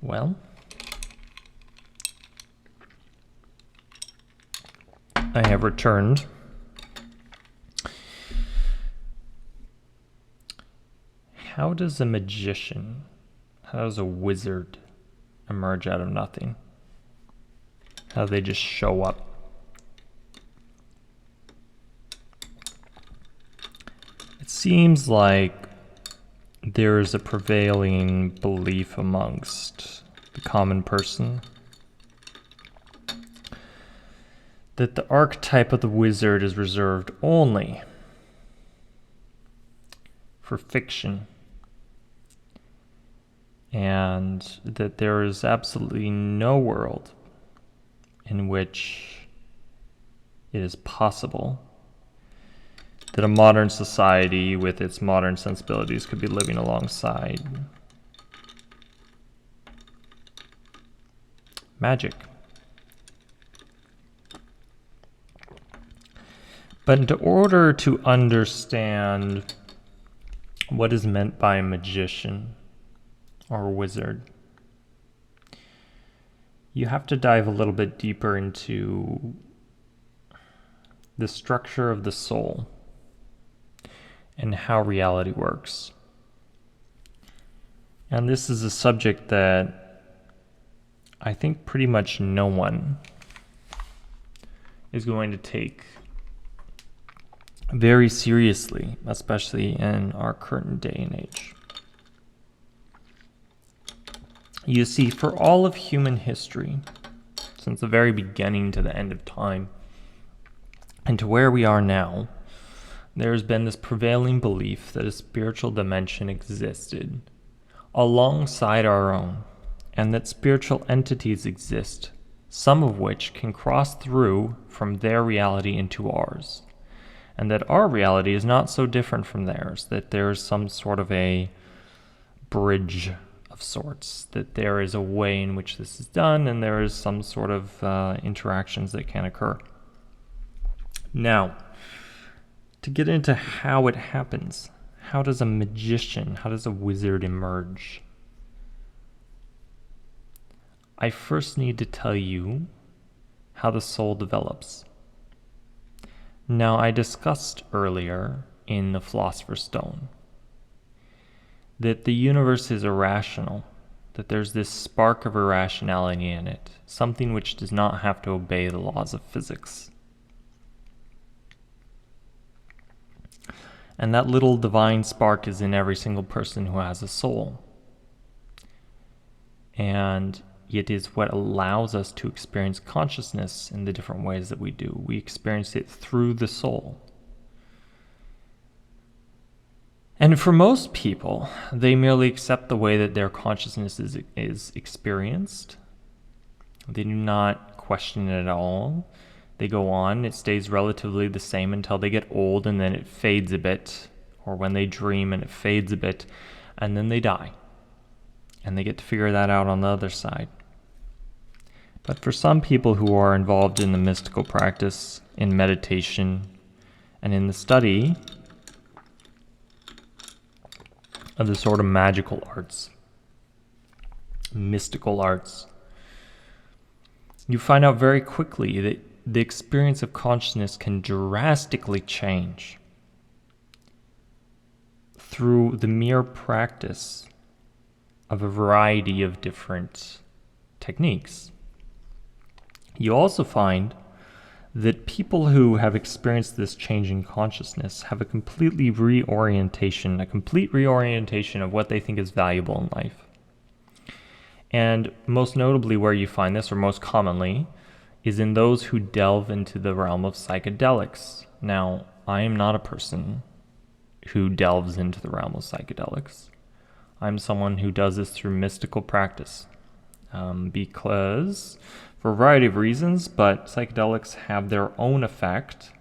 Well, I have returned. How does a magician, how does a wizard emerge out of nothing? How do they just show up? It seems like there is a prevailing belief amongst the common person that the archetype of the wizard is reserved only for fiction, and that there is absolutely no world in which it is possible that a modern society with its modern sensibilities could be living alongside magic. But in order to understand what is meant by a magician or wizard, you have to dive a little bit deeper into the structure of the soul and how reality works. And this is a subject that I think pretty much no one is going to take very seriously, especially in our current day and age. You see, for all of human history, since the very beginning to the end of time, and to where we are now, there has been this prevailing belief that a spiritual dimension existed alongside our own, and that spiritual entities exist, some of which can cross through from their reality into ours, and that our reality is not so different from theirs, that there is some sort of a bridge of sorts, that there is a way in which this is done, and there is some sort of interactions that can occur. Now, to get into how it happens, how does a magician, how does a wizard emerge? I first need to tell you how the soul develops. Now, I discussed earlier in The Philosopher's Stone that the universe is irrational, that there's this spark of irrationality in it, something which does not have to obey the laws of physics. And that little divine spark is in every single person who has a soul. And it is what allows us to experience consciousness in the different ways that we do. We experience it through the soul. And for most people, they merely accept the way that their consciousness is experienced. They do not question it at all. They go on, it stays relatively the same until they get old, and then it fades a bit, or when they dream and it fades a bit, and then they die. And they get to figure that out on the other side. But for some people who are involved in the mystical practice, in meditation, and in the study of the sort of magical arts, mystical arts, you find out very quickly that the experience of consciousness can drastically change through the mere practice of a variety of different techniques. You also find that people who have experienced this change in consciousness have a complete reorientation of what they think is valuable in life. And most notably where you find this, or most commonly, is in those who delve into the realm of psychedelics. Now, I am not a person who delves into the realm of psychedelics. I'm someone who does this through mystical practice, because, for a variety of reasons, but psychedelics have their own effect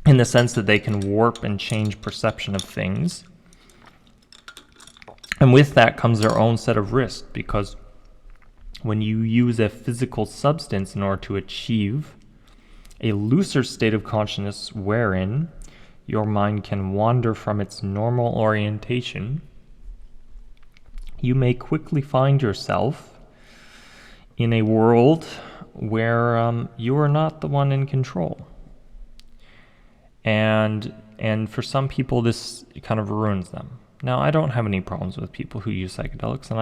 in the sense that they can warp and change perception of things. And with that comes their own set of risks, because when you use a physical substance in order to achieve a looser state of consciousness wherein your mind can wander from its normal orientation, you may quickly find yourself in a world where you are not the one in control. And for some people, this kind of ruins them. Now, I don't have any problems with people who use psychedelics, and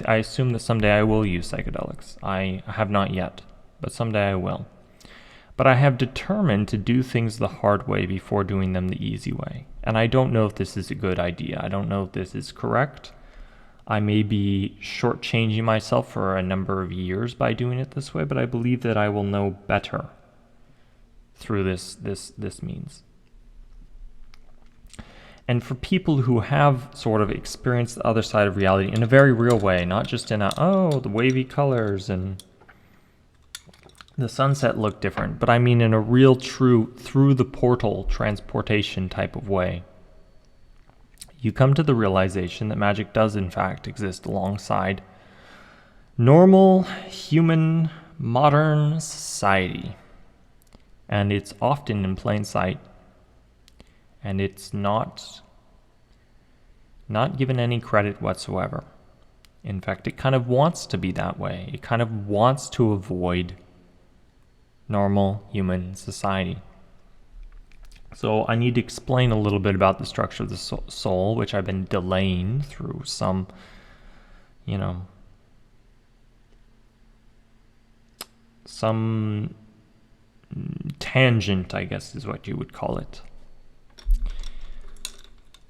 I assume that someday I will use psychedelics. I have not yet, but someday I will. But I have determined to do things the hard way before doing them the easy way. And I don't know if this is a good idea. I don't know if this is correct. I may be shortchanging myself for a number of years by doing it this way, but I believe that I will know better through this means. And for people who have sort of experienced the other side of reality in a very real way, not just in the wavy colors and the sunset look different, but I mean in a real, true, through the portal transportation type of way, you come to the realization that magic does in fact exist alongside normal, human, modern society. And it's often in plain sight. And it's not given any credit whatsoever. In fact, it kind of wants to be that way. It kind of wants to avoid normal human society. So I need to explain a little bit about the structure of the soul, which I've been delaying through some, some tangent, I guess is what you would call it.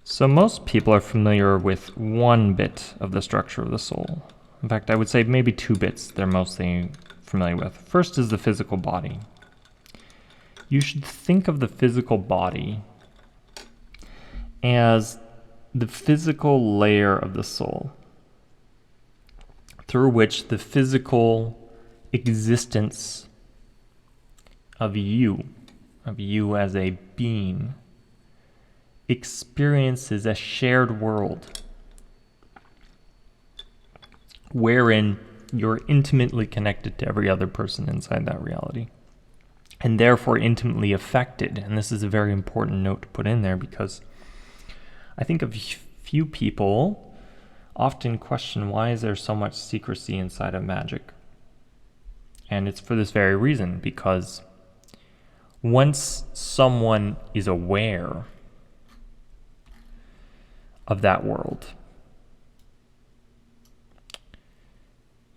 So most people are familiar with one bit of the structure of the soul. In fact, I would say maybe two bits they're mostly familiar with. First is the physical body. You should think of the physical body as the physical layer of the soul through which the physical existence of you as a being, experiences a shared world wherein you're intimately connected to every other person inside that reality, and therefore intimately affected. And this is a very important note to put in there, because I think a few people often question, why is there so much secrecy inside of magic? And it's for this very reason, because once someone is aware of that world,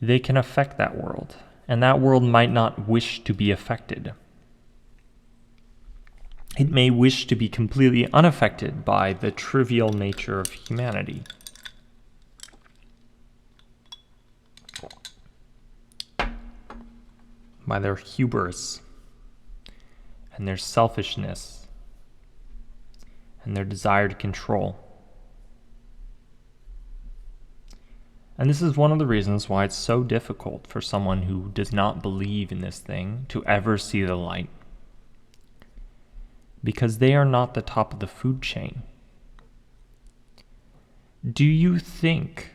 they can affect that world, and that world might not wish to be affected. It may wish to be completely unaffected by the trivial nature of humanity. By their hubris and their selfishness and their desire to control. And this is one of the reasons why it's so difficult for someone who does not believe in this thing to ever see the light. Because they are not the top of the food chain. Do you think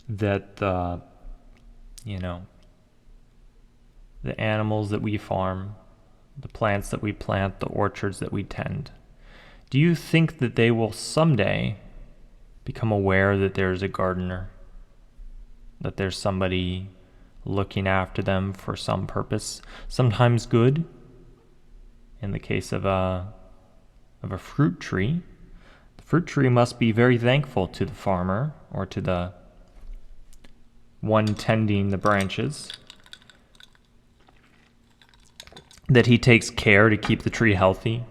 that the animals that we farm, the plants that we plant, the orchards that we tend, do you think that they will someday become aware that there's a gardener, that there's somebody looking after them for some purpose, sometimes good? In the case of a fruit tree, the fruit tree must be very thankful to the farmer or to the one tending the branches, that he takes care to keep the tree healthy,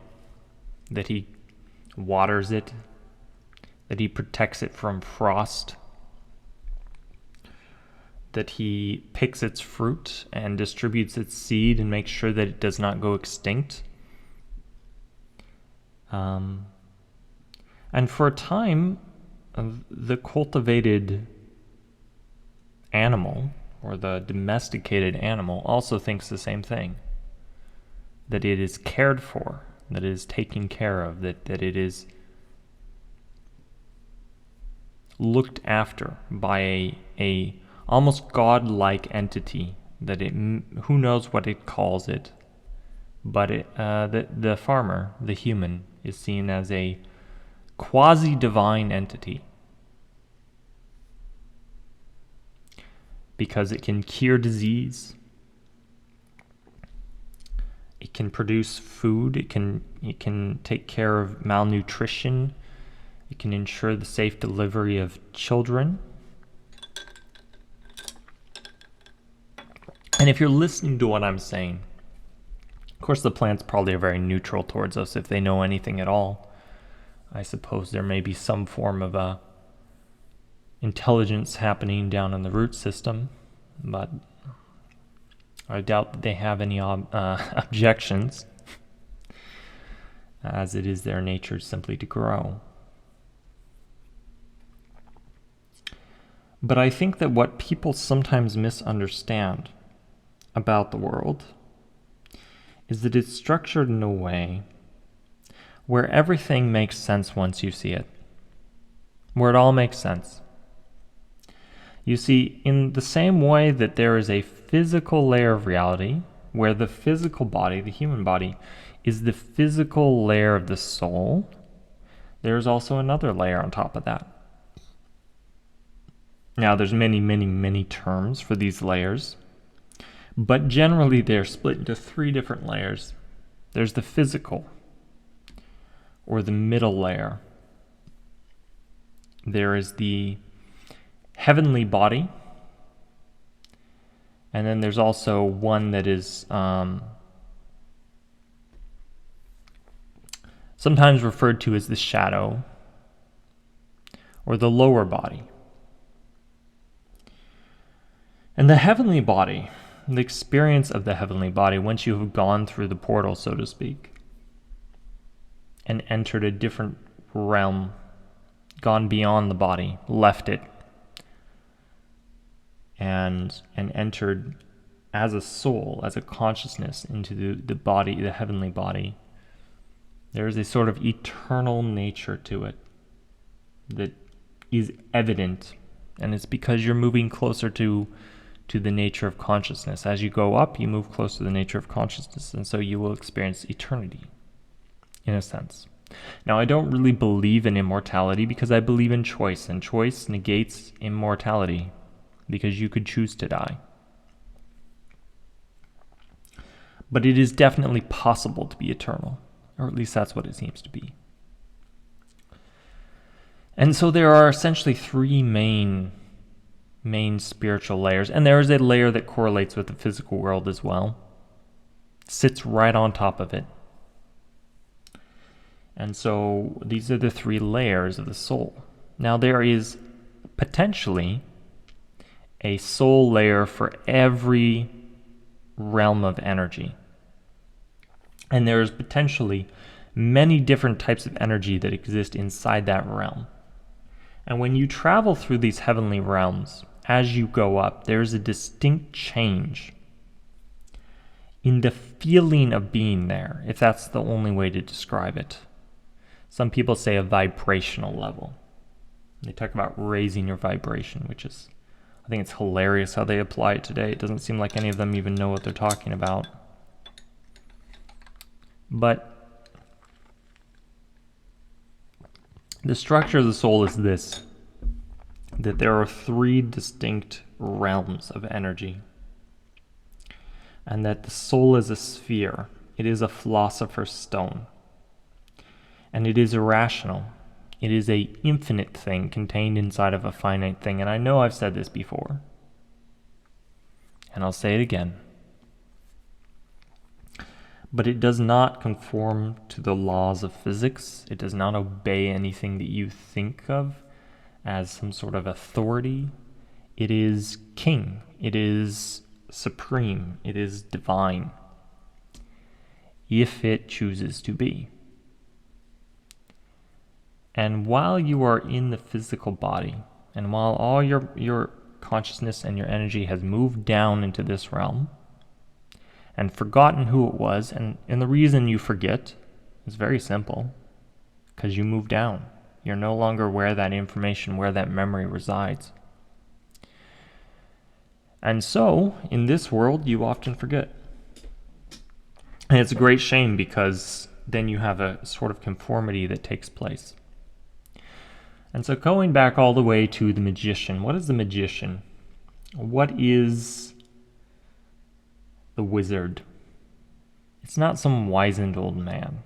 that he waters it, that he protects it from frost, that he picks its fruit and distributes its seed and makes sure that it does not go extinct. And for a time, the cultivated animal, or the domesticated animal, also thinks the same thing. That it is cared for, that it is taken care of, that it is looked after by a almost godlike entity, that it, who knows what it calls it, but the farmer, the human, is seen as a quasi-divine entity, because it can cure disease, it can produce food, it can take care of malnutrition, it can ensure the safe delivery of children. And if you're listening to what I'm saying, of course the plants probably are very neutral towards us if they know anything at all. I suppose there may be some form of intelligence happening down in the root system, but I doubt that they have any objections, as it is their nature simply to grow. But I think that what people sometimes misunderstand about the world is that it's structured in a way where everything makes sense once you see it, where it all makes sense. You see, in the same way that there is a physical layer of reality, where the physical body, the human body, is the physical layer of the soul, there's also another layer on top of that. Now, there's many, many, many terms for these layers, but generally they're split into 3 different layers. There's the physical, or the middle layer. There is the heavenly body, and then there's also one that is sometimes referred to as the shadow, or the lower body. And the heavenly body, the experience of the heavenly body, once you have gone through the portal, so to speak, and entered a different realm, gone beyond the body, left it, and entered as a soul, as a consciousness into the body, the heavenly body, there is a sort of eternal nature to it that is evident, and it's because you're moving closer to the nature of consciousness. As you go up, you move closer to the nature of consciousness, and so you will experience eternity, in a sense. Now, I don't really believe in immortality because I believe in choice, and choice negates immortality because you could choose to die. But it is definitely possible to be eternal, or at least that's what it seems to be. And so there are essentially 3 main spiritual layers, and there is a layer that correlates with the physical world as well. It sits right on top of it. And so these are the 3 layers of the soul. Now there is potentially a soul layer for every realm of energy. And there is potentially many different types of energy that exist inside that realm. And when you travel through these heavenly realms, as you go up, there's a distinct change in the feeling of being there, if that's the only way to describe it. Some people say a vibrational level. They talk about raising your vibration, which is, I think it's hilarious how they apply it today. It doesn't seem like any of them even know what they're talking about. But the structure of the soul is this, that there are 3 distinct realms of energy, and that the soul is a sphere. It is a philosopher's stone, and it is irrational. It is an infinite thing contained inside of a finite thing. And I know I've said this before, and I'll say it again. But it does not conform to the laws of physics. It does not obey anything that you think of as some sort of authority. It is king. It is supreme. It is divine, if it chooses to be. And while you are in the physical body, and while all your consciousness and your energy has moved down into this realm and forgotten who it was, and the reason you forget is very simple, because you move down. You're no longer where that information, where that memory resides. And so, in this world, you often forget. And it's a great shame, because then you have a sort of conformity that takes place. And so going back all the way to the magician, what is the magician? What is the wizard? It's not some wizened old man.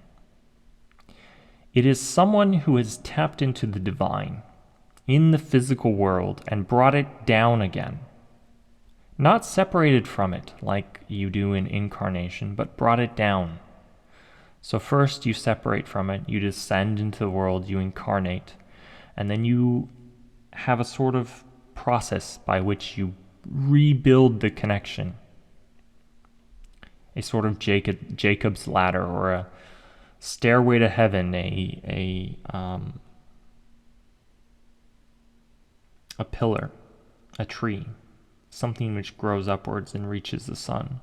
It is someone who has tapped into the divine in the physical world and brought it down again. Not separated from it like you do in incarnation, but brought it down. So first you separate from it, you descend into the world, you incarnate, and then you have a sort of process by which you rebuild the connection. A sort of Jacob's ladder, or a stairway to heaven, a pillar, a tree, something which grows upwards and reaches the sun.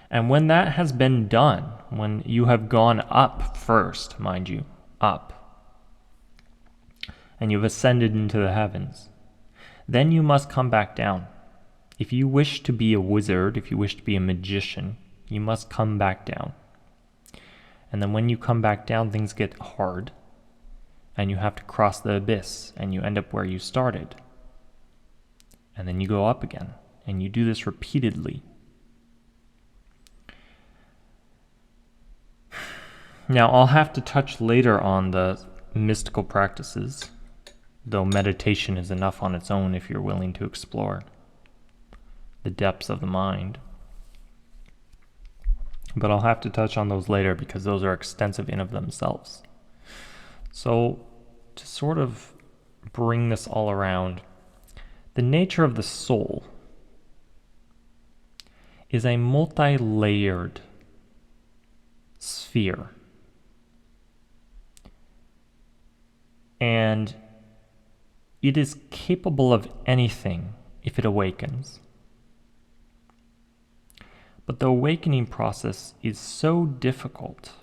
And when that has been done, when you have gone up first, mind you, up, and you've ascended into the heavens, then you must come back down. If you wish to be a wizard, if you wish to be a magician, you must come back down. And then when you come back down, things get hard, and you have to cross the abyss, and you end up where you started. And then you go up again, and you do this repeatedly. Now, I'll have to touch later on the mystical practices, though meditation is enough on its own if you're willing to explore the depths of the mind. But I'll have to touch on those later because those are extensive in of themselves. So, to sort of bring this all around, the nature of the soul is a multi-layered sphere. And it is capable of anything if it awakens. But the awakening process is so difficult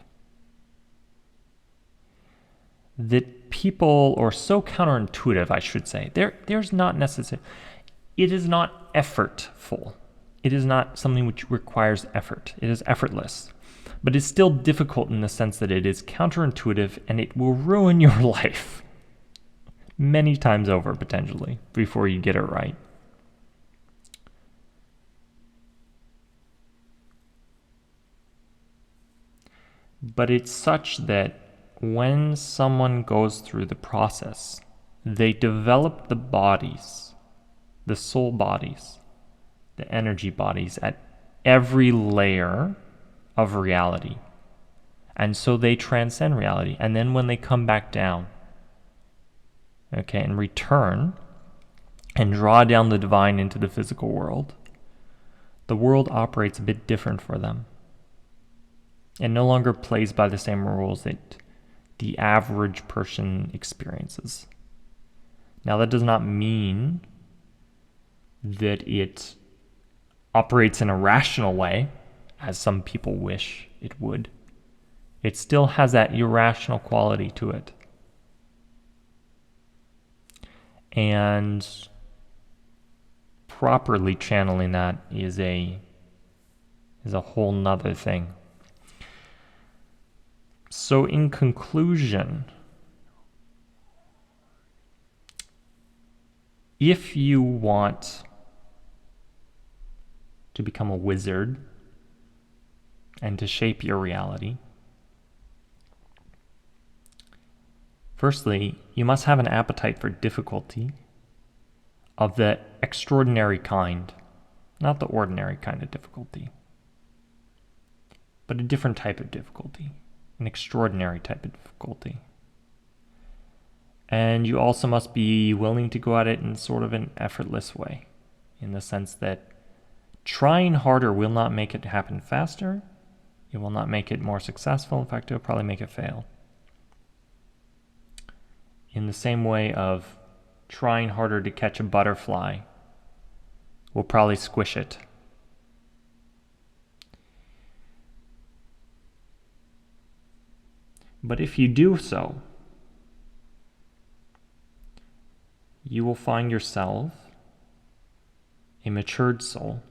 that people, or so counterintuitive, I should say, there's not necessarily, it is not effortful. It is not something which requires effort. It is effortless. But it's still difficult in the sense that it is counterintuitive and it will ruin your life many times over, potentially, before you get it right. But it's such that when someone goes through the process, they develop the bodies, the soul bodies, the energy bodies at every layer of reality. And so they transcend reality. And then when they come back down, and return and draw down the divine into the physical world, the world operates a bit different for them. It no longer plays by the same rules that the average person experiences. Now, that does not mean that it operates in a rational way, as some people wish it would. It still has that irrational quality to it. And properly channeling that is a whole nother thing. So in conclusion, if you want to become a wizard and to shape your reality, firstly, you must have an appetite for difficulty of the extraordinary kind, not the ordinary kind of difficulty, but a different type of difficulty, an extraordinary type of difficulty. And you also must be willing to go at it in sort of an effortless way, in the sense that trying harder will not make it happen faster. It will not make it more successful. In fact, it will probably make it fail. In the same way of trying harder to catch a butterfly will probably squish it. But if you do so, you will find yourself a matured soul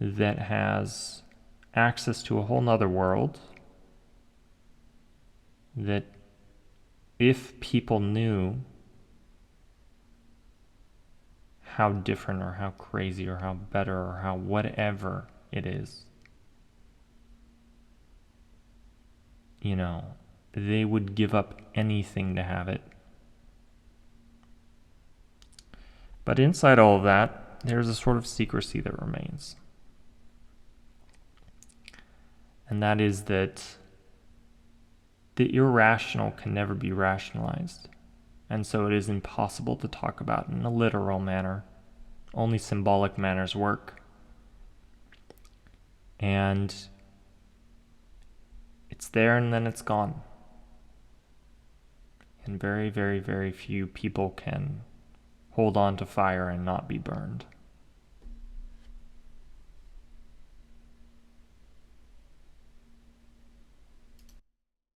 that has access to a whole nother world, that if people knew how different or how crazy or how better or how whatever it is, they would give up anything to have it. But inside all of that, there's a sort of secrecy that remains. And that is that the irrational can never be rationalized. And so it is impossible to talk about in a literal manner. Only symbolic manners work. And it's there and then it's gone. And very, very, very few people can hold on to fire and not be burned.